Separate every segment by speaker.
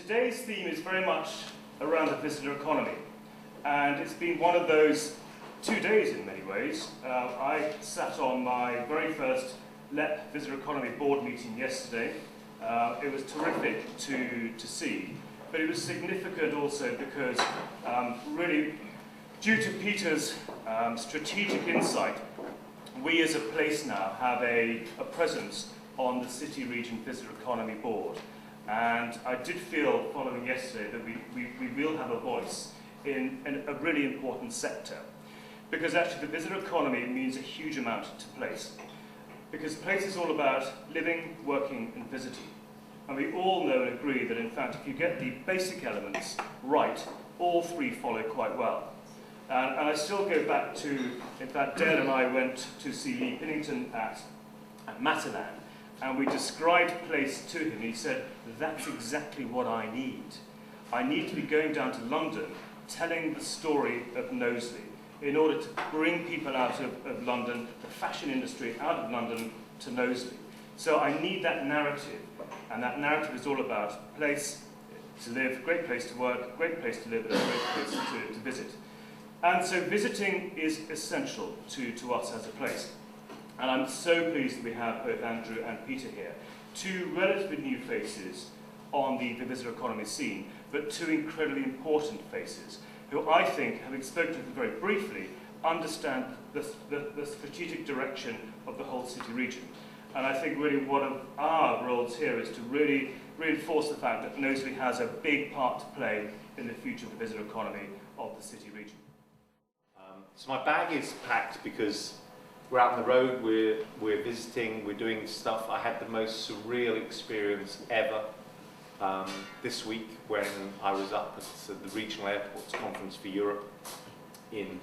Speaker 1: Today's theme is very much around the visitor economy, and it's been one of those 2 days in many ways. I sat on my very first LEP Visitor Economy Board meeting yesterday. It was terrific to see, but it was significant also because really, due to Peter's strategic insight, we as a place now have a presence on the City Region Visitor Economy Board. And I did feel, following yesterday, that we will have a voice in a really important sector. Because actually the visitor economy means a huge amount to place. Because place is all about living, working and visiting. And we all know and agree that in fact if you get the basic elements right, all three follow quite well. And I still go back to, in fact Dale and I went to see Lee Pinnington at Matalan, and we described place to him. He said, that's exactly what I need. I need to be going down to London, telling the story of Knowsley, in order to bring people out of London, the fashion industry out of London to Knowsley. So I need that narrative, and that narrative is all about place to live, great place to work, great place to live, and a great place to visit. And so visiting is essential to us as a place. And I'm so pleased that we have both Andrew and Peter here, two relatively new faces on the visitor economy scene, but two incredibly important faces, who I think, having spoken to them very briefly, understand the strategic direction of the whole city region. And I think really one of our roles here is to really reinforce the fact that Knowsley has a big part to play in the future of the visitor economy of the city region.
Speaker 2: So my bag is packed because we're out on the road, we're visiting, we're doing stuff. I had the most surreal experience ever this week when I was up at the Regional Airports Conference for Europe in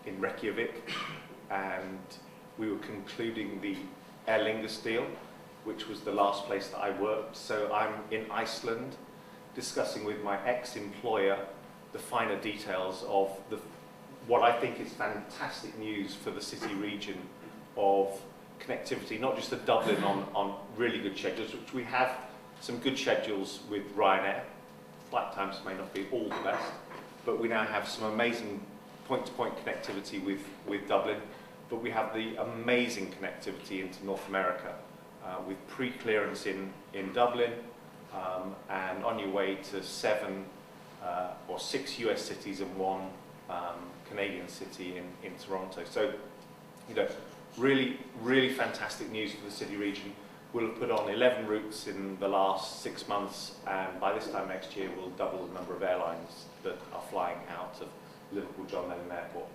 Speaker 2: Reykjavik, and we were concluding the Aer Lingus deal, which was the last place that I worked. So I'm in Iceland discussing with my ex-employer the finer details of what I think is fantastic news for the city region of connectivity, not just to Dublin on really good schedules, which we have some good schedules with Ryanair. Flight times may not be all the best, but we now have some amazing point-to-point connectivity with Dublin, but we have the amazing connectivity into North America with pre-clearance in Dublin and on your way to 7 or 6 US cities and 1 Canadian city in Toronto. So, you know, really fantastic news for the city region. We'll have put on 11 routes in the last 6 months, and by this time next year we'll double the number of airlines that are flying out of Liverpool John Lennon Airport.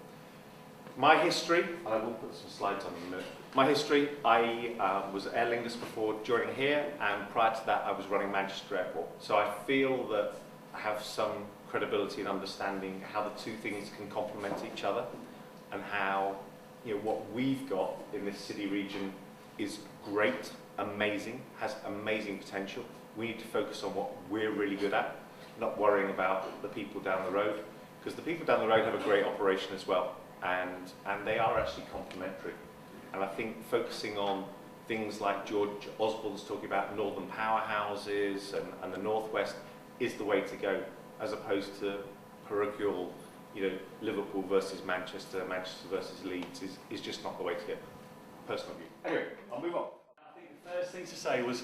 Speaker 2: My history, I will put some slides on in a minute. My history, I was at Aer Lingus before joining here, and prior to that I was running Manchester Airport. So I feel that I have some credibility and understanding how the two things can complement each other, and how, you know, what we've got in this city region is great, amazing, has amazing potential. We need to focus on what we're really good at, not worrying about the people down the road, because the people down the road have a great operation as well, and they are actually complementary. And I think focusing on things like George Osborne's talking about northern powerhouses and the northwest is the way to go, as opposed to parochial, you know, Liverpool versus Manchester, Manchester versus Leeds is just not the way to go. Personal view. Anyway, I'll move on.
Speaker 3: I think the first thing to say was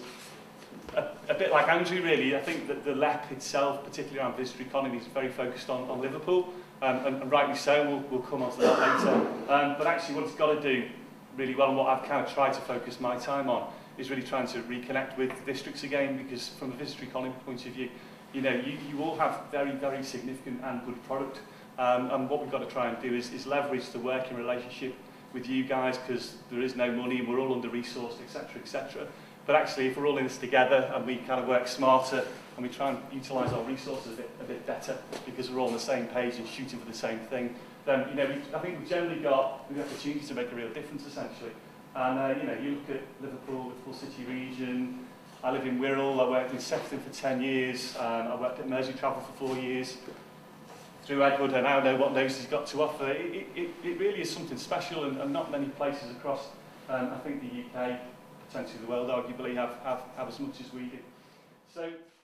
Speaker 3: a bit like Andrew, really. I think that the LEP itself, particularly around visitor economy, is very focused on Liverpool, and rightly so. We'll come on to that later. But actually what it's got to do really well, and what I've kind of tried to focus my time on, is really trying to reconnect with districts again, because from a visitor economy point of view, you know, you all have very significant and good product, and what we've got to try and do is leverage the working relationship with you guys, because there is no money and we're all under-resourced, etc. But actually, if we're all in this together and we kind of work smarter and we try and utilise our resources a bit better, because we're all on the same page and shooting for the same thing, then, you know, I think we've generally got the opportunity to make a real difference, essentially. And you know, you look at Liverpool City Region. I live in Wirral. I worked in Sefton for 10 years. I worked at Mersey Travel for 4 years. Through Edward, I now know what Knowsley's got to offer. It really is something special, and not many places across, I think, the UK, potentially the world, arguably, have as much as we do. So